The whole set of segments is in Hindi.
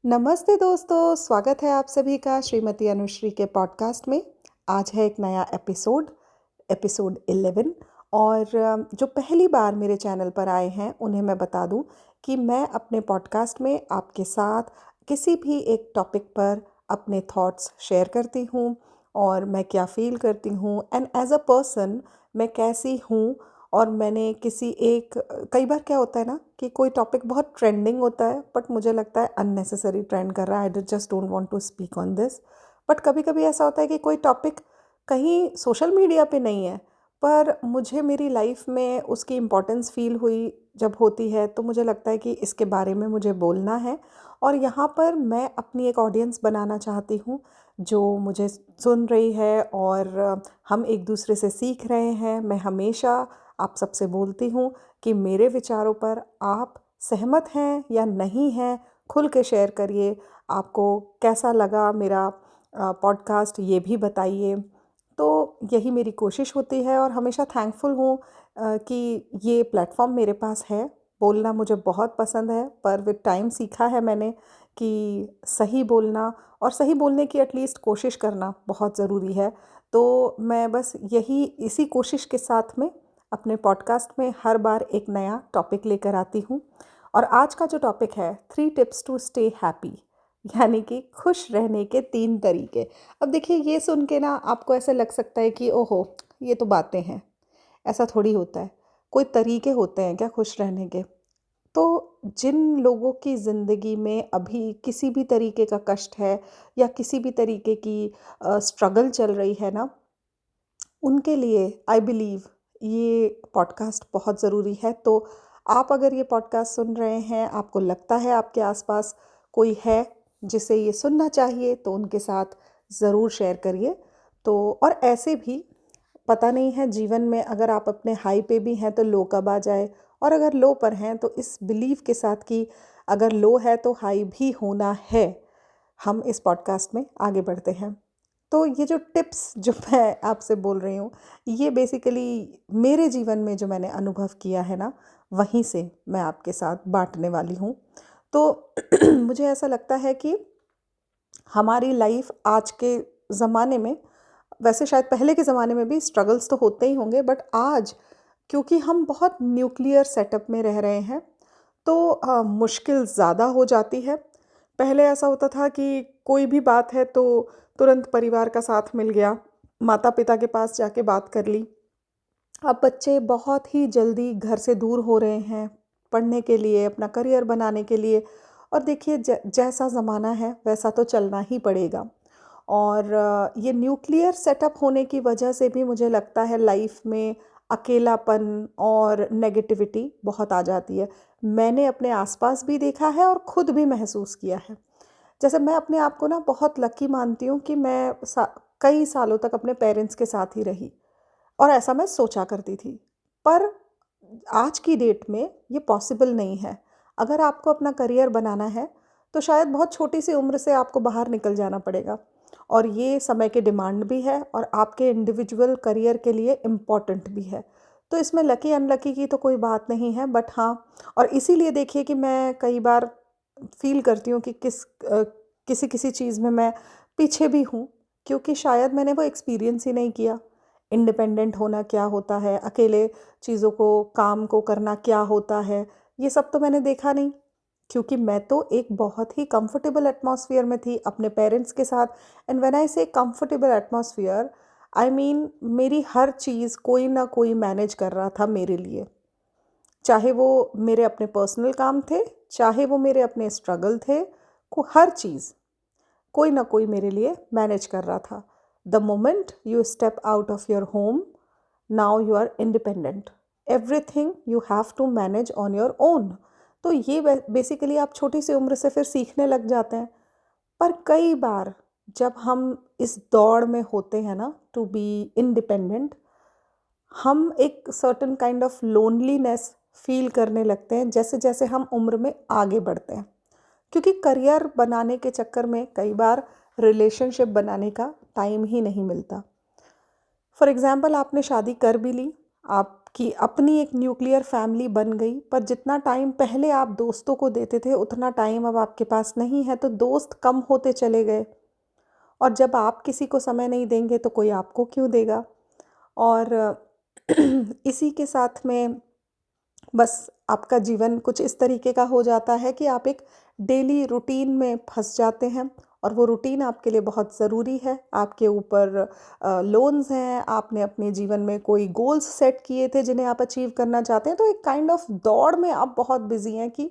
नमस्ते दोस्तों, स्वागत है आप सभी का श्रीमती अनुश्री के पॉडकास्ट में। आज है एक नया एपिसोड 11। और जो पहली बार मेरे चैनल पर आए हैं उन्हें मैं बता दूं कि मैं अपने पॉडकास्ट में आपके साथ किसी भी एक टॉपिक पर अपने थॉट्स शेयर करती हूं और मैं क्या फ़ील करती हूं एंड एज अ पर्सन मैं कैसी हूं। और मैंने कई बार क्या होता है ना कि कोई टॉपिक बहुत ट्रेंडिंग होता है बट मुझे लगता है अननेसेसरी ट्रेंड कर रहा है। I just don't want to speak on this. But कभी कभी ऐसा होता है कि कोई टॉपिक कहीं सोशल मीडिया पे नहीं है पर मुझे मेरी लाइफ में उसकी इम्पोर्टेंस फील हुई जब होती है, तो मुझे लगता है कि इसके बारे में मुझे बोलना है। और यहाँ पर मैं अपनी एक ऑडियंस बनाना चाहती हूँ जो मुझे सुन रही है, और हम एक दूसरे से सीख रहे हैं। मैं हमेशा आप सबसे बोलती हूँ कि मेरे विचारों पर आप सहमत हैं या नहीं हैं, खुल के शेयर करिए। आपको कैसा लगा मेरा पॉडकास्ट ये भी बताइए। तो यही मेरी कोशिश होती है और हमेशा थैंकफुल हूँ कि ये प्लेटफॉर्म मेरे पास है। बोलना मुझे बहुत पसंद है, पर विद टाइम सीखा है मैंने कि सही बोलना और सही बोलने की एटलीस्ट कोशिश करना बहुत ज़रूरी है। तो मैं बस इसी कोशिश के साथ में अपने पॉडकास्ट में हर बार एक नया टॉपिक लेकर आती हूँ। और आज का जो टॉपिक है 3 टिप्स टू स्टे हैप्पी, यानी कि खुश रहने के 3 तरीके। अब देखिए, ये सुन के ना आपको ऐसा लग सकता है कि ओहो, ये तो बातें हैं। ऐसा थोड़ी होता है, कोई तरीके होते हैं क्या खुश रहने के। तो जिन लोगों की ज़िंदगी में अभी किसी भी तरीके का कष्ट है या किसी भी तरीके की स्ट्रगल चल रही है ना, उनके लिए आई बिलीव ये पॉडकास्ट बहुत ज़रूरी है। तो आप अगर ये पॉडकास्ट सुन रहे हैं, आपको लगता है आपके आसपास कोई है जिसे ये सुनना चाहिए, तो उनके साथ ज़रूर शेयर करिए। तो और ऐसे भी पता नहीं है जीवन में, अगर आप अपने हाई पे भी हैं तो लो कब आ जाए, और अगर लो पर हैं तो इस बिलीव के साथ कि अगर लो है तो हाई भी होना है, हम इस पॉडकास्ट में आगे बढ़ते हैं। तो ये जो टिप्स जो मैं आपसे बोल रही हूँ, ये बेसिकली मेरे जीवन में जो मैंने अनुभव किया है ना, वहीं से मैं आपके साथ बांटने वाली हूँ। तो मुझे ऐसा लगता है कि हमारी लाइफ आज के ज़माने में, वैसे शायद पहले के ज़माने में भी स्ट्रगल्स तो होते ही होंगे, बट आज क्योंकि हम बहुत न्यूक्लियर सेटअप में रह रहे हैं, तो मुश्किल ज़्यादा हो जाती है। पहले ऐसा होता था कि कोई भी बात है तो तुरंत परिवार का साथ मिल गया, माता पिता के पास जाके बात कर ली। अब बच्चे बहुत ही जल्दी घर से दूर हो रहे हैं पढ़ने के लिए, अपना करियर बनाने के लिए। और देखिए, जैसा ज़माना है वैसा तो चलना ही पड़ेगा। और ये न्यूक्लियर सेटअप होने की वजह से भी मुझे लगता है लाइफ में अकेलापन और नेगेटिविटी बहुत आ जाती है। मैंने अपने आसपास भी देखा है और खुद भी महसूस किया है। जैसे मैं अपने आप को ना बहुत लकी मानती हूँ कि कई सालों तक अपने पेरेंट्स के साथ ही रही, और ऐसा मैं सोचा करती थी। पर आज की डेट में ये पॉसिबल नहीं है। अगर आपको अपना करियर बनाना है तो शायद बहुत छोटी सी उम्र से आपको बाहर निकल जाना पड़ेगा, और ये समय की डिमांड भी है और आपके इंडिविजुअल करियर के लिए इम्पॉर्टेंट भी है। तो इसमें लकी अनलकी की तो कोई बात नहीं है, बट हाँ, और इसीलिए देखिए कि मैं कई बार फील करती हूँ कि किसी किसी चीज़ में मैं पीछे भी हूँ, क्योंकि शायद मैंने वो एक्सपीरियंस ही नहीं किया। इंडिपेंडेंट होना क्या होता है, अकेले चीज़ों को काम को करना क्या होता है, ये सब तो मैंने देखा नहीं। क्योंकि मैं तो एक बहुत ही कंफर्टेबल एटमॉस्फेयर में थी अपने पेरेंट्स के साथ। एंड व्हेन आई से कंफर्टेबल एटमॉस्फेयर, आई मीन मेरी हर चीज़ कोई ना कोई मैनेज कर रहा था मेरे लिए। चाहे वो मेरे अपने पर्सनल काम थे, चाहे वो मेरे अपने स्ट्रगल थे, हर चीज़ कोई ना कोई मेरे लिए मैनेज कर रहा था। The moment you step out of your home, now you are independent. Everything you have to manage on your own. तो ये बेसिकली आप छोटी सी उम्र से फिर सीखने लग जाते हैं। पर कई बार जब हम इस दौड़ में होते हैं ना टू बी इंडिपेंडेंट, हम एक certain kind of loneliness feel करने लगते हैं जैसे जैसे हम उम्र में आगे बढ़ते हैं। क्योंकि करियर बनाने के चक्कर में कई बार रिलेशनशिप बनाने का टाइम ही नहीं मिलता। फॉर एग्ज़ाम्पल, आपने शादी कर भी ली, कि अपनी एक न्यूक्लियर फैमिली बन गई, पर जितना टाइम पहले आप दोस्तों को देते थे उतना टाइम अब आपके पास नहीं है, तो दोस्त कम होते चले गए। और जब आप किसी को समय नहीं देंगे तो कोई आपको क्यों देगा। और इसी के साथ में बस आपका जीवन कुछ इस तरीके का हो जाता है कि आप एक डेली रूटीन में फंस जाते हैं, और वो रूटीन आपके लिए बहुत ज़रूरी है। आपके ऊपर लोन्स हैं, आपने अपने जीवन में कोई गोल्स सेट किए थे जिन्हें आप अचीव करना चाहते हैं, तो एक काइंड ऑफ दौड़ में आप बहुत बिजी हैं कि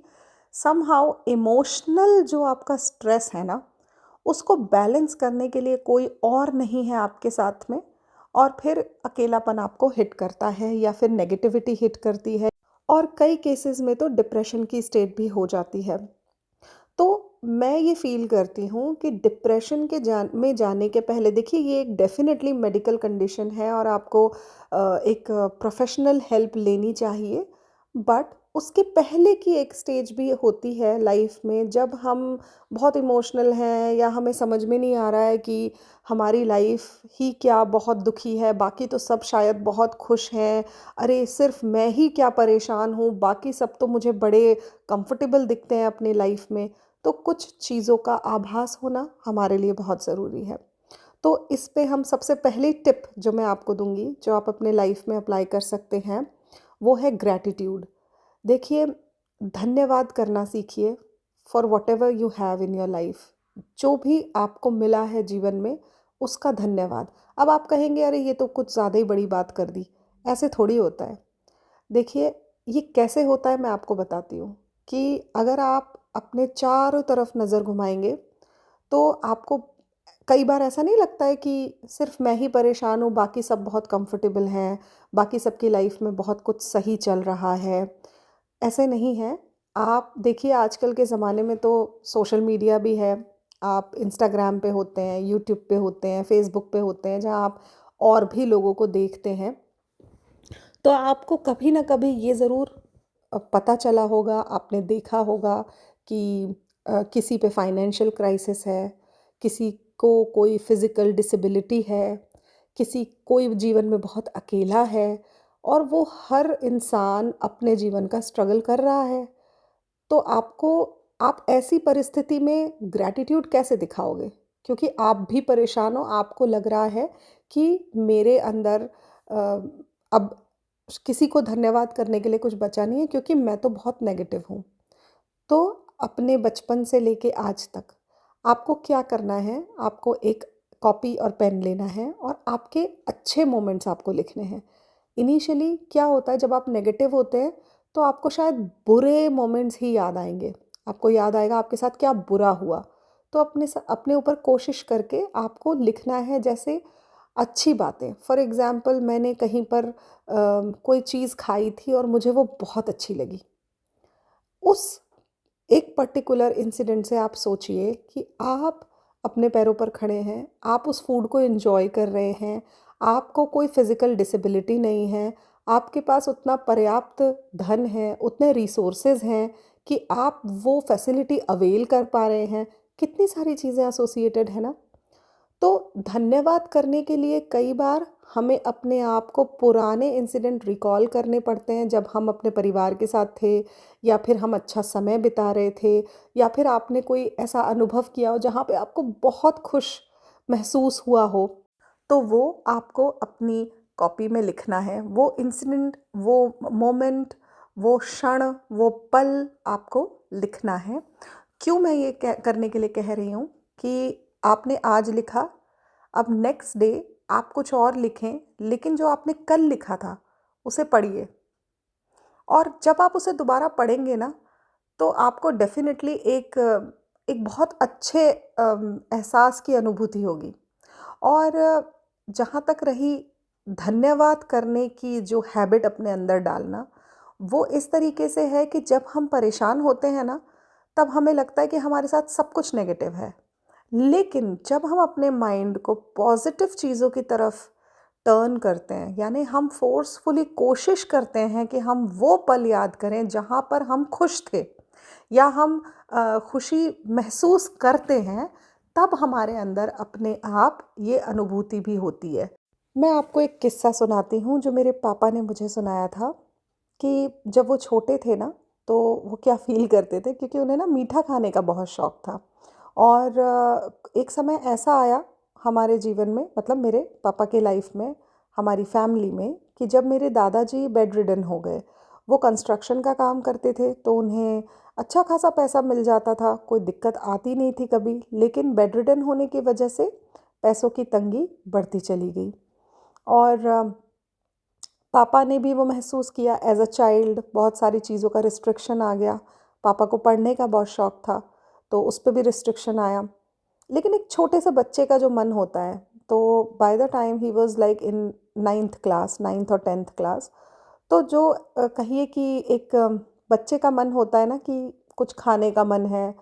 समहाउ इमोशनल जो आपका स्ट्रेस है ना, उसको बैलेंस करने के लिए कोई और नहीं है आपके साथ में। और फिर अकेलापन आपको हिट करता है या फिर नेगेटिविटी हिट करती है, और कई केसेस में तो डिप्रेशन की स्टेट भी हो जाती है। तो मैं ये फ़ील करती हूँ कि डिप्रेशन के जाने के पहले देखिए, ये एक डेफ़िनेटली मेडिकल कंडीशन है और आपको एक प्रोफ़ेशनल हेल्प लेनी चाहिए। बट उसके पहले की एक स्टेज भी होती है लाइफ़ में, जब हम बहुत इमोशनल हैं या हमें समझ में नहीं आ रहा है कि हमारी लाइफ़ ही क्या बहुत दुखी है, बाकी तो सब शायद बहुत खुश हैं। अरे! सिर्फ़ मैं ही क्या परेशान हूँ, बाकी सब तो मुझे बड़े कंफ़र्टेबल दिखते हैं अपनी लाइफ़ में। तो कुछ चीज़ों का आभास होना हमारे लिए बहुत ज़रूरी है। तो इस पे हम सबसे पहली टिप जो मैं आपको दूँगी, जो आप अपने लाइफ़ में अप्लाई कर सकते हैं, वो है ग्रैटिट्यूड। देखिए, धन्यवाद करना सीखिए for whatever you have in your life. जो भी आपको मिला है जीवन में, उसका धन्यवाद। अब आप कहेंगे, अरे ये तो कुछ ज़्यादा ही बड़ी बात कर दी। ऐसे थोड़ी होता है। देखिए, ये कैसे होता है मैं आपको बताती हूँ कि अगर आप अपने चारों तरफ नज़र घुमाएँगे, तो आपको कई बार ऐसा नहीं लगता है कि सिर्फ़ मैं ही परेशान हूँ, बाकी सब बहुत कंफ़र्टेबल हैं, बाकी सबकी लाइफ़ में बहुत कुछ सही चल रहा है। ऐसे नहीं है। आप देखिए, आजकल के ज़माने में तो सोशल मीडिया भी है। आप इंस्टाग्राम पे होते हैं, यूट्यूब पे होते हैं, फ़ेसबुक पे होते हैं, जहाँ आप और भी लोगों को देखते हैं। तो आपको कभी ना कभी ये ज़रूर पता चला होगा, आपने देखा होगा कि किसी पे फाइनेंशियल क्राइसिस है, किसी को कोई फिज़िकल डिसेबिलिटी है, किसी कोई जीवन में बहुत अकेला है, और वो हर इंसान अपने जीवन का स्ट्रगल कर रहा है। तो आप ऐसी परिस्थिति में ग्रैटिट्यूड कैसे दिखाओगे? क्योंकि आप भी परेशान हो, आपको लग रहा है कि मेरे अंदर अब किसी को धन्यवाद करने के लिए कुछ बचा नहीं है, क्योंकि मैं तो बहुत नेगेटिव हूँ। तो अपने बचपन से लेके आज तक आपको क्या करना है? आपको एक कॉपी और पेन लेना है और आपके अच्छे मोमेंट्स आपको लिखने हैं। इनिशियली क्या होता है, जब आप नेगेटिव होते हैं तो आपको शायद बुरे मोमेंट्स ही याद आएँगे। आपको याद आएगा आपके साथ क्या बुरा हुआ। तो अपने ऊपर कोशिश करके आपको लिखना है, जैसे अच्छी बातें। फॉर एग्ज़ाम्पल, मैंने कहीं पर कोई चीज़ खाई थी और मुझे वो बहुत अच्छी लगी। उस एक पर्टिकुलर इंसिडेंट से आप सोचिए कि आप अपने पैरों पर खड़े हैं, आप उस फूड को एन्जॉय कर रहे हैं, आपको कोई फिज़िकल डिसेबिलिटी नहीं है, आपके पास उतना पर्याप्त धन है, उतने रिसोर्सेज़ हैं कि आप वो फैसिलिटी अवेल कर पा रहे हैं। कितनी सारी चीज़ें एसोसिएटेड है ना? तो धन्यवाद करने के लिए कई बार हमें अपने आप को पुराने इंसिडेंट रिकॉल करने पड़ते हैं, जब हम अपने परिवार के साथ थे, या फिर हम अच्छा समय बिता रहे थे, या फिर आपने कोई ऐसा अनुभव किया हो जहाँ पे आपको बहुत खुश महसूस हुआ हो। तो वो आपको अपनी कॉपी में लिखना है। वो इंसिडेंट, वो मोमेंट, वो क्षण, वो पल आपको लिखना है। क्यों मैं ये करने के लिए कह रही हूँ कि आपने आज लिखा, अब नेक्स्ट डे आप कुछ और लिखें, लेकिन जो आपने कल लिखा था उसे पढ़िए। और जब आप उसे दोबारा पढ़ेंगे ना, तो आपको डेफ़िनेटली एक बहुत अच्छे एहसास की अनुभूति होगी। और जहाँ तक रही धन्यवाद करने की जो हैबिट अपने अंदर डालना, वो इस तरीके से है कि जब हम परेशान होते हैं ना, तब हमें लगता है कि हमारे साथ सब कुछ नेगेटिव है। लेकिन जब हम अपने माइंड को पॉज़िटिव चीज़ों की तरफ टर्न करते हैं, यानी हम फ़ोर्सफुली कोशिश करते हैं कि हम वो पल याद करें जहाँ पर हम खुश थे, या हम खुशी महसूस करते हैं, तब हमारे अंदर अपने आप ये अनुभूति भी होती है। मैं आपको एक किस्सा सुनाती हूँ जो मेरे पापा ने मुझे सुनाया था कि जब वो छोटे थे ना, तो वो क्या फ़ील करते थे, क्योंकि उन्हें ना मीठा खाने का बहुत शौक था। और एक समय ऐसा आया हमारे जीवन में, मतलब मेरे पापा के लाइफ में, हमारी फैमिली में, कि जब मेरे दादाजी बेड रिडन हो गए। वो कंस्ट्रक्शन का काम करते थे, तो उन्हें अच्छा खासा पैसा मिल जाता था, कोई दिक्कत आती नहीं थी कभी। लेकिन बेड रिडन होने की वजह से पैसों की तंगी बढ़ती चली गई। और पापा ने भी वो महसूस किया एज़ अ चाइल्ड। बहुत सारी चीज़ों का रिस्ट्रिक्शन आ गया। पापा को पढ़ने का बहुत शौक था, तो उस पे भी रिस्ट्रिक्शन आया। लेकिन एक छोटे से बच्चे का जो मन होता है, तो by the time he was like in 9th class, 9th और 10th क्लास, तो जो कहिए कि एक बच्चे का मन होता है ना कि कुछ खाने का मन है,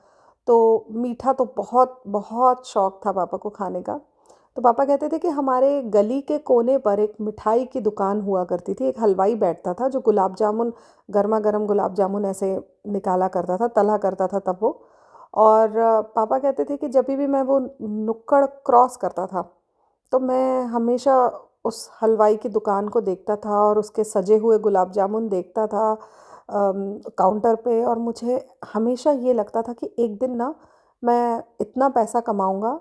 तो मीठा तो बहुत बहुत शौक था पापा को खाने का। तो पापा कहते थे कि हमारे गली के कोने पर एक मिठाई की दुकान हुआ करती थी। एक हलवाई बैठता था जो गुलाब जामुन, गरमा-गरम गुलाब जामुन ऐसे निकाला करता था, तला करता था तब वो। और पापा कहते थे कि जभी भी मैं वो नुक्कड़ क्रॉस करता था, तो मैं हमेशा उस हलवाई की दुकान को देखता था और उसके सजे हुए गुलाब जामुन देखता था काउंटर पे। और मुझे हमेशा ये लगता था कि एक दिन ना मैं इतना पैसा कमाऊँगा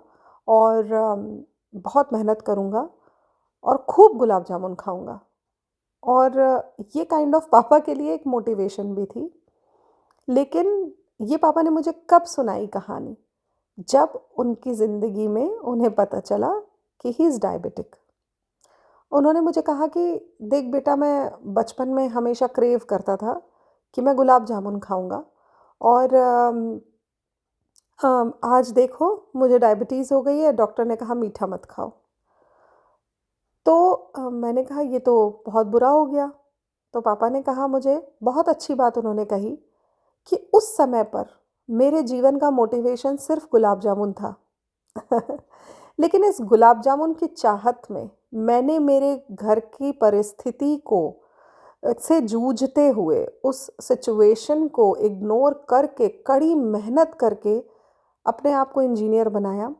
और बहुत मेहनत करूँगा और खूब गुलाब जामुन खाऊँगा। और ये काइंड ऑफ पापा के लिए एक मोटिवेशन भी थी। लेकिन ये पापा ने मुझे कब सुनाई कहानी? जब उनकी ज़िंदगी में उन्हें पता चला कि ही इज़ डायबिटिक। उन्होंने मुझे कहा कि देख बेटा, मैं बचपन में हमेशा क्रेव करता था कि मैं गुलाब जामुन खाऊँगा, और आज देखो मुझे डायबिटीज़ हो गई है, डॉक्टर ने कहा मीठा मत खाओ। तो मैंने कहा ये तो बहुत बुरा हो गया। तो पापा ने कहा मुझे, बहुत अच्छी बात उन्होंने कही, कि उस समय पर मेरे जीवन का मोटिवेशन सिर्फ़ गुलाब जामुन था। लेकिन इस गुलाब जामुन की चाहत में मैंने मेरे घर की परिस्थिति को से जूझते हुए, उस सिचुएशन को इग्नोर करके, कड़ी मेहनत करके अपने आप को इंजीनियर बनाया।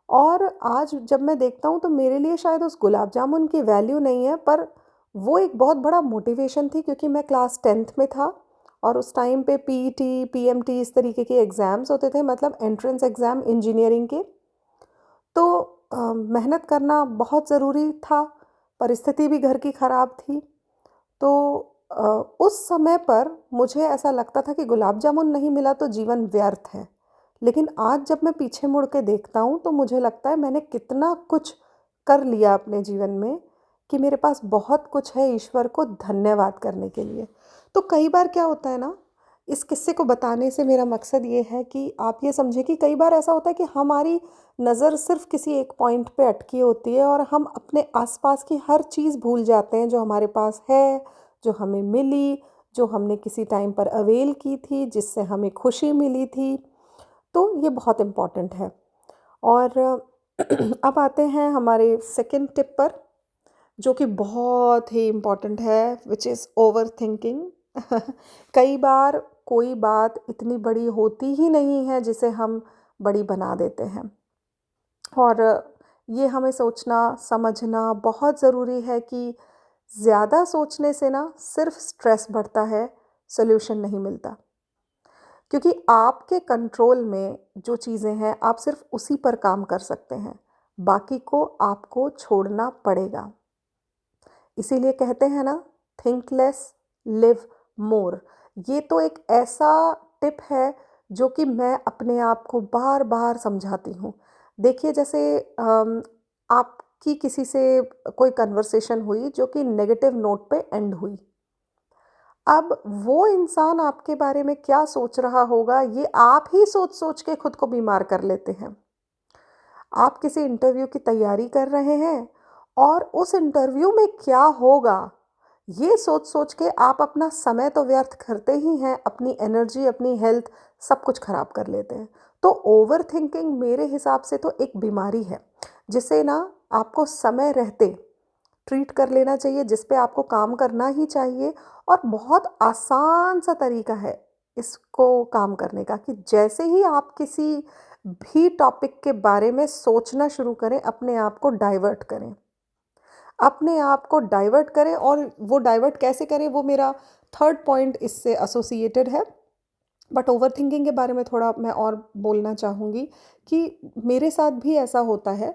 और आज जब मैं देखता हूँ तो मेरे लिए शायद उस गुलाब जामुन की वैल्यू नहीं है, पर वो एक बहुत बड़ा मोटिवेशन थी, क्योंकि मैं क्लास 10th में था और उस टाइम पे पीईटी, पीएमटी इस तरीके के एग्ज़ाम्स होते थे, मतलब एंट्रेंस एग्ज़ाम इंजीनियरिंग के। तो मेहनत करना बहुत ज़रूरी था, परिस्थिति भी घर की ख़राब थी। तो अ, उस समय पर मुझे ऐसा लगता था कि गुलाब जामुन नहीं मिला तो जीवन व्यर्थ है। लेकिन आज जब मैं पीछे मुड़ के देखता हूँ तो मुझे लगता है मैंने कितना कुछ कर लिया अपने जीवन में, कि मेरे पास बहुत कुछ है ईश्वर को धन्यवाद करने के लिए। तो कई बार क्या होता है ना, इस किस्से को बताने से मेरा मकसद ये है कि आप ये समझें कि कई बार ऐसा होता है कि हमारी नज़र सिर्फ़ किसी एक पॉइंट पे अटकी होती है और हम अपने आस-पास की हर चीज़ भूल जाते हैं जो हमारे पास है, जो हमें मिली, जो हमने किसी टाइम पर अवेल की थी, जिससे हमें खुशी मिली थी। तो ये बहुत इम्पोर्टेंट है। और अब आते हैं हमारे सेकंड टिप पर, जो कि बहुत ही इम्पोर्टेंट है, विच इज़ ओवरथिंकिंग। कई बार कोई बात इतनी बड़ी होती ही नहीं है जिसे हम बड़ी बना देते हैं। और ये हमें सोचना समझना बहुत ज़रूरी है कि ज़्यादा सोचने से ना सिर्फ स्ट्रेस बढ़ता है, सॉल्यूशन नहीं मिलता। क्योंकि आपके कंट्रोल में जो चीज़ें हैं, आप सिर्फ उसी पर काम कर सकते हैं, बाकी को आपको छोड़ना पड़ेगा। इसीलिए कहते हैं ना, थिंक लेस, लिव मोर। ये तो एक ऐसा टिप है जो कि मैं अपने आप को बार बार समझाती हूँ। देखिए, जैसे आपकी किसी से कोई कन्वर्सेशन हुई जो कि नेगेटिव नोट पे एंड हुई। अब वो इंसान आपके बारे में क्या सोच रहा होगा, ये आप ही सोच सोच के खुद को बीमार कर लेते हैं। आप किसी इंटरव्यू की तैयारी कर रहे हैं और उस इंटरव्यू में क्या होगा, ये सोच सोच के आप अपना समय तो व्यर्थ करते ही हैं, अपनी एनर्जी, अपनी हेल्थ, सब कुछ खराब कर लेते हैं। तो ओवर थिंकिंग मेरे हिसाब से तो एक बीमारी है, जिसे ना आपको समय रहते ट्रीट कर लेना चाहिए, जिस पे आपको काम करना ही चाहिए। और बहुत आसान सा तरीका है इसको काम करने का, कि जैसे ही आप किसी भी टॉपिक के बारे में सोचना शुरू करें, अपने आप को डाइवर्ट करें। अपने आप को डाइवर्ट करें, और वो डाइवर्ट कैसे करें वो मेरा थर्ड पॉइंट इससे एसोसिएटेड है। बट ओवरथिंकिंग के बारे में थोड़ा मैं और बोलना चाहूँगी कि मेरे साथ भी ऐसा होता है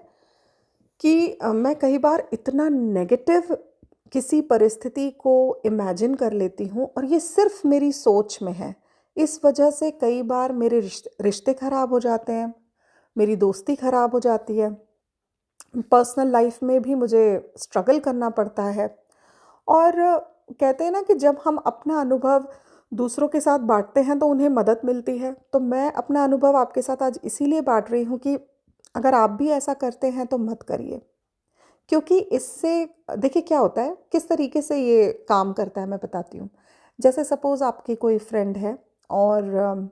कि मैं कई बार इतना नेगेटिव किसी परिस्थिति को इमेजिन कर लेती हूँ, और ये सिर्फ मेरी सोच में है। इस वजह से कई बार मेरे रिश्ते ख़राब हो जाते हैं, मेरी दोस्ती ख़राब हो जाती है, पर्सनल लाइफ में भी मुझे स्ट्रगल करना पड़ता है। और कहते हैं ना कि जब हम अपना अनुभव दूसरों के साथ बाँटते हैं तो उन्हें मदद मिलती है। तो मैं अपना अनुभव आपके साथ आज इसीलिए बाँट रही हूँ कि अगर आप भी ऐसा करते हैं तो मत करिए। क्योंकि इससे देखिए क्या होता है, किस तरीके से ये काम करता है मैं बताती हूँ। जैसे सपोज़ आपकी कोई फ्रेंड है, और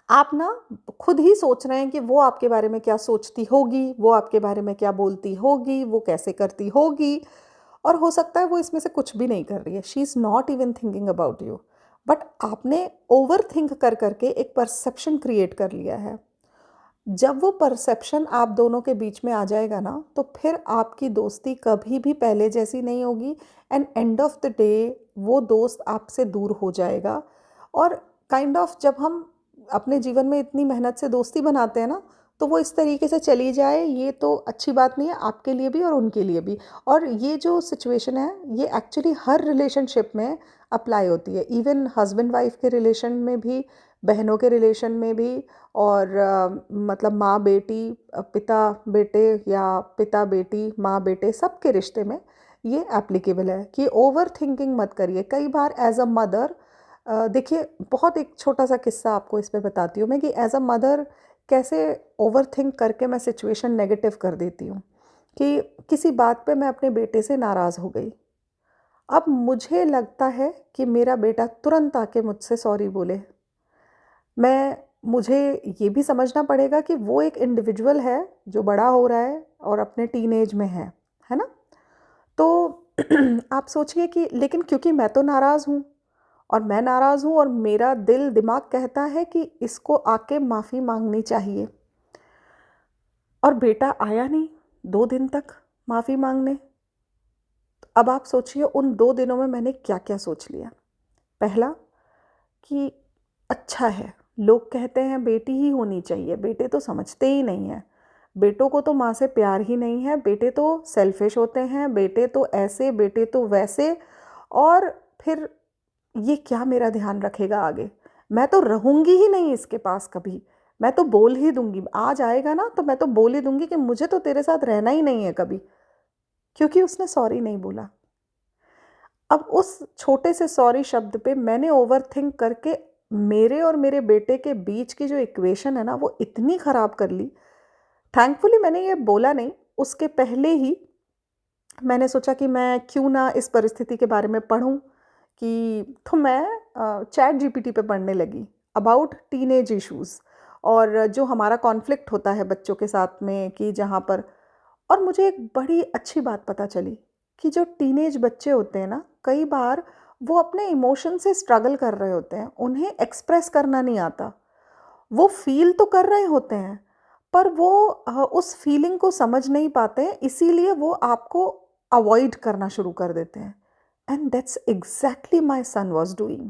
आप ना खुद ही सोच रहे हैं कि वो आपके बारे में क्या सोचती होगी, वो आपके बारे में क्या बोलती होगी, वो कैसे करती होगी, और हो सकता है वो इसमें से कुछ भी नहीं कर रही है। She is not even thinking about you. But आपने ओवर थिंक कर करके एक परसेप्शन क्रिएट कर लिया है। जब वो परसेप्शन आप दोनों के बीच में आ जाएगा ना, तो फिर आपकी दोस्ती कभी भी पहले जैसी नहीं होगी, and end of the day वो दोस्त आपसे दूर हो जाएगा। और काइंड ऑफ जब हम अपने जीवन में इतनी मेहनत से दोस्ती बनाते हैं ना, तो वो इस तरीके से चली जाए, ये तो अच्छी बात नहीं है आपके लिए भी और उनके लिए भी। और ये जो सिचुएशन है, ये एक्चुअली हर रिलेशनशिप में अप्लाई होती है, इवन हस्बैंड वाइफ के रिलेशन में भी, बहनों के रिलेशन में भी, और मतलब माँ बेटी, पिता बेटे, या पिता बेटी, माँ बेटे, सबके रिश्ते में ये एप्लीकेबल है कि ओवर थिंकिंग मत करिए। कई बार एज अ मदर, देखिए बहुत एक छोटा सा किस्सा आपको इस पे बताती हूँ मैं कि एज अ मदर कैसे ओवर थिंक करके मैं सिचुएशन नेगेटिव कर देती हूँ। कि किसी बात पे मैं अपने बेटे से नाराज़ हो गई। अब मुझे लगता है कि मेरा बेटा तुरंत आके मुझसे सॉरी बोले। मैं मुझे ये भी समझना पड़ेगा कि वो एक इंडिविजुअल है जो बड़ा हो रहा है और अपने टीनेज में है ना? तो आप सोचिए कि लेकिन क्योंकि मैं तो नाराज़ हूँ, और मैं नाराज़ हूँ, और मेरा दिल दिमाग कहता है कि इसको आके माफ़ी माँगनी चाहिए, और बेटा आया नहीं 2 दिन तक माफ़ी माँगने। अब आप सोचिए उन 2 दिनों में मैंने क्या-क्या सोच लिया। पहला कि अच्छा है, लोग कहते हैं बेटी ही होनी चाहिए, बेटे तो समझते ही नहीं हैं। बेटों को तो माँ से प्यार ही नहीं है, बेटे तो सेल्फ़िश होते हैं, बेटे तो ऐसे, बेटे तो वैसे। और फिर ये क्या मेरा ध्यान रखेगा आगे? मैं तो रहूँगी ही नहीं इसके पास कभी। मैं तो बोल ही दूँगी, आज आएगा ना तो मैं तो बोल ही दूँगी कि मुझे तो तेरे साथ रहना ही नहीं है कभी, क्योंकि उसने सॉरी नहीं बोला। अब उस छोटे से सॉरी शब्द पे मैंने ओवरथिंक करके मेरे और मेरे बेटे के बीच की जो इक्वेशन है ना, वो इतनी ख़राब कर ली। थैंकफुली मैंने ये बोला नहीं, उसके पहले ही मैंने सोचा कि मैं क्यों ना इस परिस्थिति के बारे में पढूँ, कि तो मैं चैट जीपीटी पे पढ़ने लगी अबाउट टीनेज इश्यूज़, और जो हमारा कॉन्फ्लिक्ट होता है बच्चों के साथ में, कि जहाँ पर, और मुझे एक बड़ी अच्छी बात पता चली कि जो टीनेज बच्चे होते हैं ना, कई बार वो अपने इमोशन से स्ट्रगल कर रहे होते हैं, उन्हें एक्सप्रेस करना नहीं आता। वो फ़ील तो कर रहे होते हैं, पर वो उस फ़ीलिंग को समझ नहीं पाते हैं, इसीलिए वो आपको अवॉइड करना शुरू कर देते हैं। And that's exactly my son was doing.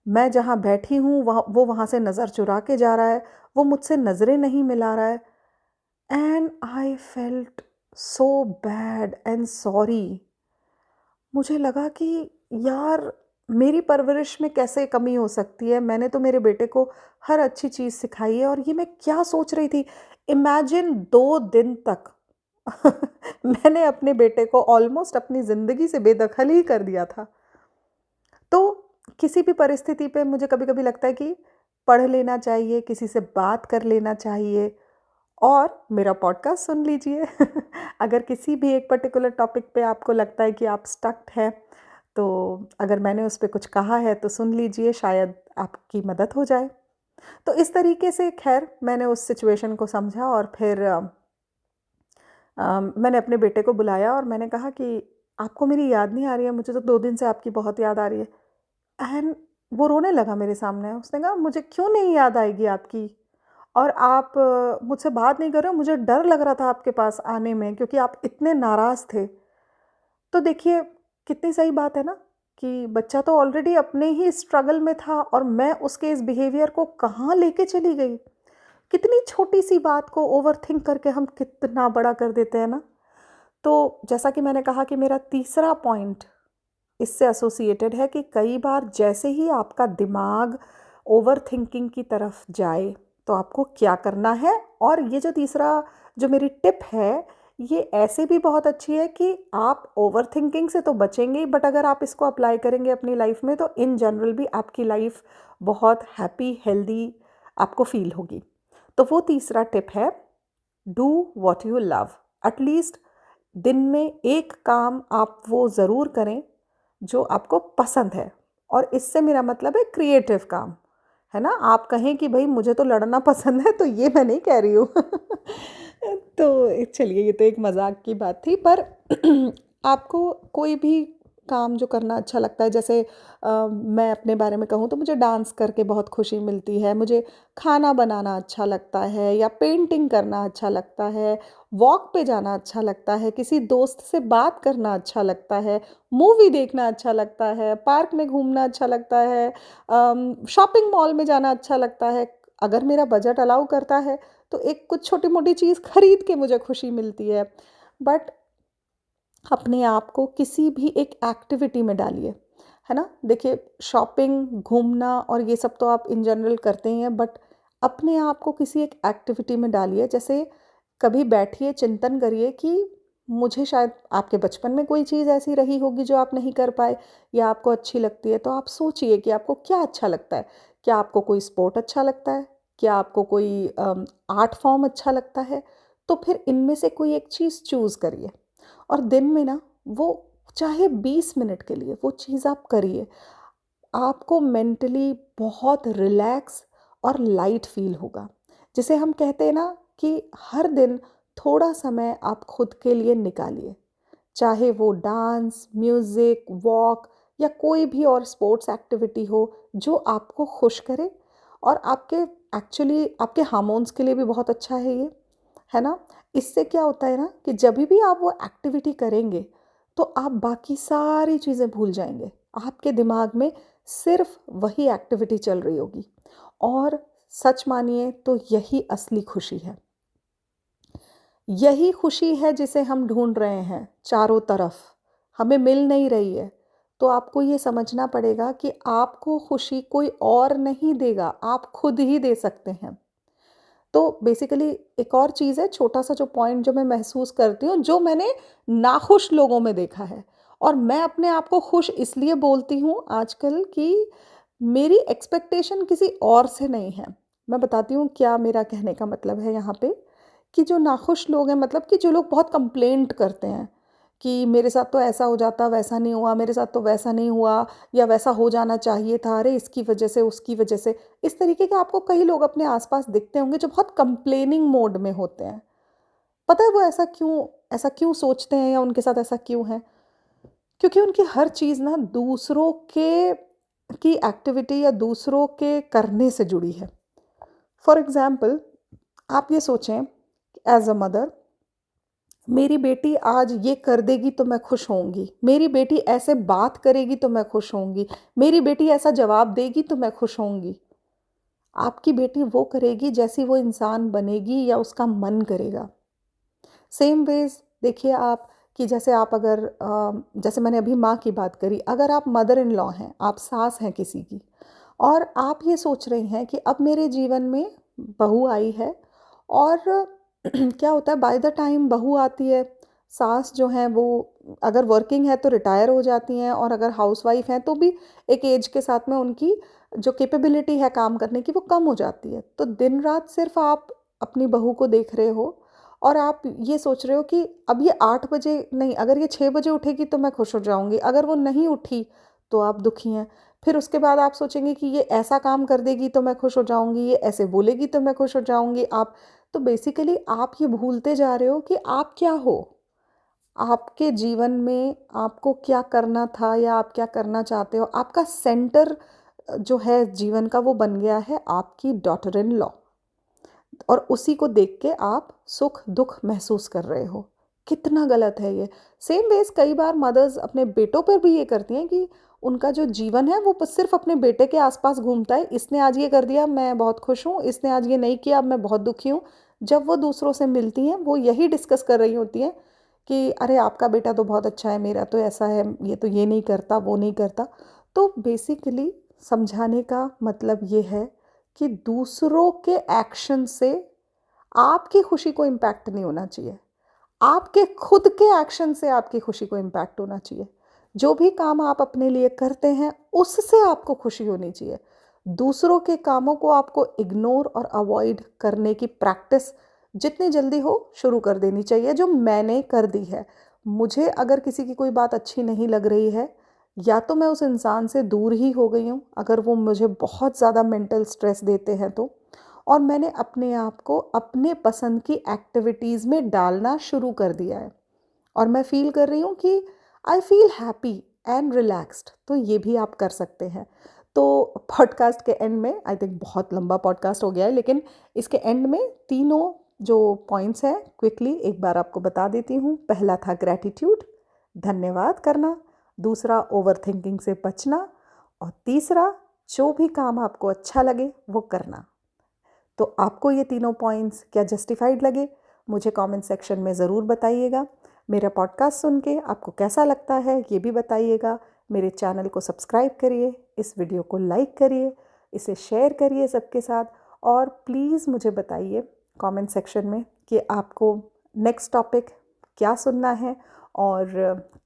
मैं जहाँ बैठी हूँ वो वहाँ से नज़र चुरा के जा रहा है, वो मुझसे नज़रें नहीं मिला रहा है। And I felt so bad and sorry. मुझे लगा कि यार, मेरी परवरिश में कैसे कमी हो सकती है? मैंने तो मेरे बेटे को हर अच्छी चीज़ सिखाई है, और ये मैं क्या सोच रही थी? इमेजिन 2 दिन तक मैंने अपने बेटे को ऑलमोस्ट अपनी ज़िंदगी से बेदखल ही कर दिया था। तो किसी भी परिस्थिति पे मुझे कभी-कभी लगता है कि पढ़ लेना चाहिए, किसी से बात कर लेना चाहिए, और मेरा पॉडकास्ट सुन लीजिए। अगर किसी भी एक पर्टिकुलर टॉपिक पे आपको लगता है कि आप स्टक्ड हैं, तो अगर मैंने उस पे कुछ कहा है तो सुन लीजिए, शायद आपकी मदद हो जाए। तो इस तरीके से ख़ैर मैंने उस सिचुएशन को समझा, और फिर मैंने अपने बेटे को बुलाया और मैंने कहा कि आपको मेरी याद नहीं आ रही है? मुझे तो 2 दिन से आपकी बहुत याद आ रही है। एंड वो रोने लगा मेरे सामने। उसने कहा, मुझे क्यों नहीं याद आएगी आपकी? और आप मुझसे बात नहीं कर रहे हो, मुझे डर लग रहा था आपके पास आने में, क्योंकि आप इतने नाराज़ थे। तो देखिए कितनी सही बात है ना कि बच्चा तो ऑलरेडी अपने ही स्ट्रगल में था और मैं उसके इस बिहेवियर को कहाँ लेके चली गई। कितनी छोटी सी बात को ओवरथिंक करके हम कितना बड़ा कर देते हैं ना। तो जैसा कि मैंने कहा कि मेरा तीसरा पॉइंट इससे एसोसिएटेड है कि कई बार जैसे ही आपका दिमाग ओवरथिंकिंग की तरफ जाए तो आपको क्या करना है। और ये जो तीसरा जो मेरी टिप है, ये ऐसे भी बहुत अच्छी है कि आप ओवरथिंकिंग से तो बचेंगे ही, बट अगर आप इसको अप्लाई करेंगे अपनी लाइफ में तो इन जनरल भी आपकी लाइफ बहुत हैप्पी हेल्दी आपको फील होगी। तो वो तीसरा टिप है, do what you love. At least दिन में एक काम आप वो ज़रूर करें जो आपको पसंद है। और इससे मेरा मतलब है क्रिएटिव काम, है ना। आप कहें कि भाई मुझे तो लड़ना पसंद है, तो ये मैं नहीं कह रही हूँ। तो चलिए, ये तो एक मजाक की बात थी, पर आपको कोई भी काम जो करना अच्छा लगता है, जैसे मैं अपने बारे में कहूँ तो मुझे डांस करके बहुत खुशी मिलती है, मुझे खाना बनाना अच्छा लगता है, या पेंटिंग करना अच्छा लगता है, वॉक पे जाना अच्छा लगता है, किसी दोस्त से बात करना अच्छा लगता है, मूवी देखना अच्छा लगता है, पार्क में घूमना अच्छा लगता है, शॉपिंग मॉल में जाना अच्छा लगता है। अगर मेरा बजट अलाउ करता है तो एक कुछ छोटी मोटी चीज़ खरीद के मुझे खुशी मिलती है। बट अपने आप को किसी भी एक एक्टिविटी में डालिए, है ना। देखिए, शॉपिंग, घूमना और ये सब तो आप इन जनरल करते ही हैं, बट अपने आप को किसी एक एक्टिविटी में डालिए। जैसे कभी बैठिए, चिंतन करिए कि मुझे शायद आपके बचपन में कोई चीज़ ऐसी रही होगी जो आप नहीं कर पाए या आपको अच्छी लगती है, तो आप सोचिए कि आपको क्या अच्छा लगता है। क्या आपको कोई स्पोर्ट अच्छा लगता है? क्या आपको कोई आर्ट फॉर्म अच्छा लगता है? तो फिर इनमें से कोई एक चीज़ चूज़ करिए और दिन में ना वो चाहे 20 मिनट के लिए वो चीज़ आप करिए। आपको मेंटली बहुत रिलैक्स और लाइट फील होगा। जिसे हम कहते हैं ना कि हर दिन थोड़ा समय आप खुद के लिए निकालिए, चाहे वो डांस, म्यूज़िक, वॉक या कोई भी और स्पोर्ट्स एक्टिविटी हो जो आपको खुश करे। और आपके एक्चुअली आपके हार्मोन्स के लिए भी बहुत अच्छा है ये, है ना। इससे क्या होता है ना कि जब भी आप वो एक्टिविटी करेंगे तो आप बाकी सारी चीज़ें भूल जाएंगे। आपके दिमाग में सिर्फ वही एक्टिविटी चल रही होगी। और सच मानिए तो यही असली खुशी है। यही खुशी है जिसे हम ढूंढ रहे हैं चारों तरफ, हमें मिल नहीं रही है। तो आपको ये समझना पड़ेगा कि आपको खुशी कोई और नहीं देगा, आप खुद ही दे सकते हैं। तो बेसिकली एक और चीज़ है, छोटा-सा जो पॉइंट जो मैं महसूस करती हूँ, जो मैंने नाखुश लोगों में देखा है। और मैं अपने आप को खुश इसलिए बोलती हूँ आजकल कि मेरी एक्सपेक्टेशन किसी और से नहीं है। मैं बताती हूँ क्या मेरा कहने का मतलब है यहाँ पे, कि जो नाखुश लोग हैं, मतलब कि जो लोग बहुत कंप्लेंट करते हैं कि मेरे साथ तो ऐसा हो जाता, वैसा नहीं हुआ, मेरे साथ तो वैसा नहीं हुआ, या वैसा हो जाना चाहिए था, अरे इसकी वजह से, उसकी वजह से। इस तरीके के आपको कई लोग अपने आसपास दिखते होंगे जो बहुत कंप्लेनिंग मोड में होते हैं। पता है वो ऐसा क्यों सोचते हैं या उनके साथ ऐसा क्यों है? क्योंकि उनकी हर चीज़ ना दूसरों के की एक्टिविटी या दूसरों के करने से जुड़ी है। फॉर एग्ज़ाम्पल, आप ये सोचें, एज़ अ मदर, मेरी बेटी आज ये कर देगी तो मैं खुश होऊंगी, मेरी बेटी ऐसे बात करेगी तो मैं खुश होऊंगी, मेरी बेटी ऐसा जवाब देगी तो मैं खुश होऊंगी। आपकी बेटी वो करेगी जैसी वो इंसान बनेगी या उसका मन करेगा। सेम वेज देखिए आप, कि जैसे आप अगर जैसे मैंने अभी माँ की बात करी, अगर आप मदर इन लॉ हैं, आप सास हैं किसी की, और आप ये सोच रही हैं कि अब मेरे जीवन में बहू आई है, और क्या होता है, बाय द टाइम बहू आती है, सास जो हैं वो अगर वर्किंग है तो रिटायर हो जाती हैं, और अगर हाउसवाइफ हैं तो भी एक एज के साथ में उनकी जो कैपेबिलिटी है काम करने की वो कम हो जाती है। तो दिन रात सिर्फ आप अपनी बहू को देख रहे हो, और आप ये सोच रहे हो कि अब ये 8 बजे नहीं, अगर ये 6 बजे उठेगी तो मैं खुश हो जाऊँगी, अगर वो नहीं उठी तो आप दुखी हैं। फिर उसके बाद आप सोचेंगे कि ये ऐसा काम कर देगी तो मैं खुश हो जाऊँगी, ये ऐसे बोलेगी तो मैं खुश हो जाऊँगी। आप तो बेसिकली आप ये भूलते जा रहे हो कि आप क्या हो? आपके जीवन में आपको क्या करना था या आप क्या करना चाहते हो? आपका सेंटर जो है जीवन का वो बन गया है आपकी डॉटर इन लॉ, और उसी को देख के आप सुख-दुःख महसूस कर रहे हो। कितना गलत है ये। सेम वेज़ कई बार मदर्स अपने बेटों पर भी ये करती हैं कि उनका जो जीवन है वो सिर्फ अपने बेटे के आसपास घूमता है। इसने आज ये कर दिया, मैं बहुत खुश हूँ, इसने आज ये नहीं किया, मैं बहुत दुखी हूँ। जब वो दूसरों से मिलती हैं वो यही डिस्कस कर रही होती हैं कि अरे आपका बेटा तो बहुत अच्छा है, मेरा तो ऐसा है, ये तो ये नहीं करता, वो नहीं करता। तो बेसिकली समझाने का मतलब ये है कि दूसरों के एक्शन से आपकी खुशी को इम्पैक्ट नहीं होना चाहिए। आपके खुद के एक्शन से आपकी खुशी को इम्पैक्ट होना चाहिए। जो भी काम आप अपने लिए करते हैं उससे आपको खुशी होनी चाहिए। दूसरों के कामों को आपको इग्नोर और अवॉइड करने की प्रैक्टिस जितनी जल्दी हो शुरू कर देनी चाहिए, जो मैंने कर दी है। मुझे अगर किसी की कोई बात अच्छी नहीं लग रही है, या तो मैं उस इंसान से दूर ही हो गई हूँ अगर वो मुझे बहुत ज़्यादा मेंटल स्ट्रेस देते हैं तो, और मैंने अपने आप को अपने पसंद की एक्टिविटीज़ में डालना शुरू कर दिया है और मैं फ़ील कर रही हूँ कि I feel happy and relaxed. तो ये भी आप कर सकते हैं। तो पॉडकास्ट के एंड में, आई थिंक बहुत लंबा पॉडकास्ट हो गया है, लेकिन इसके एंड में तीनों जो पॉइंट्स हैं क्विकली एक बार आपको बता देती हूँ। पहला था ग्रैटिट्यूड, धन्यवाद करना। दूसरा ओवर थिंकिंग से बचना। और तीसरा जो भी काम आपको अच्छा लगे वो करना। तो आपको ये तीनों पॉइंट्स क्या जस्टिफाइड लगे? मुझे कमेंट सेक्शन में ज़रूर बताइएगा। मेरा पॉडकास्ट सुन के आपको कैसा लगता है ये भी बताइएगा। मेरे चैनल को सब्सक्राइब करिए, इस वीडियो को लाइक करिए, इसे शेयर करिए सबके साथ, और प्लीज़ मुझे बताइए कमेंट सेक्शन में कि आपको नेक्स्ट टॉपिक क्या सुनना है और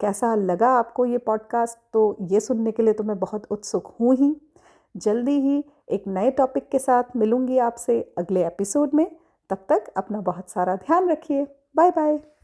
कैसा लगा आपको ये पॉडकास्ट। तो ये सुनने के लिए तो मैं बहुत उत्सुक हूँ ही। जल्दी ही एक नए टॉपिक के साथ मिलूंगी आपसे अगले एपिसोड में। तब तक अपना बहुत सारा ध्यान रखिए। Bye bye.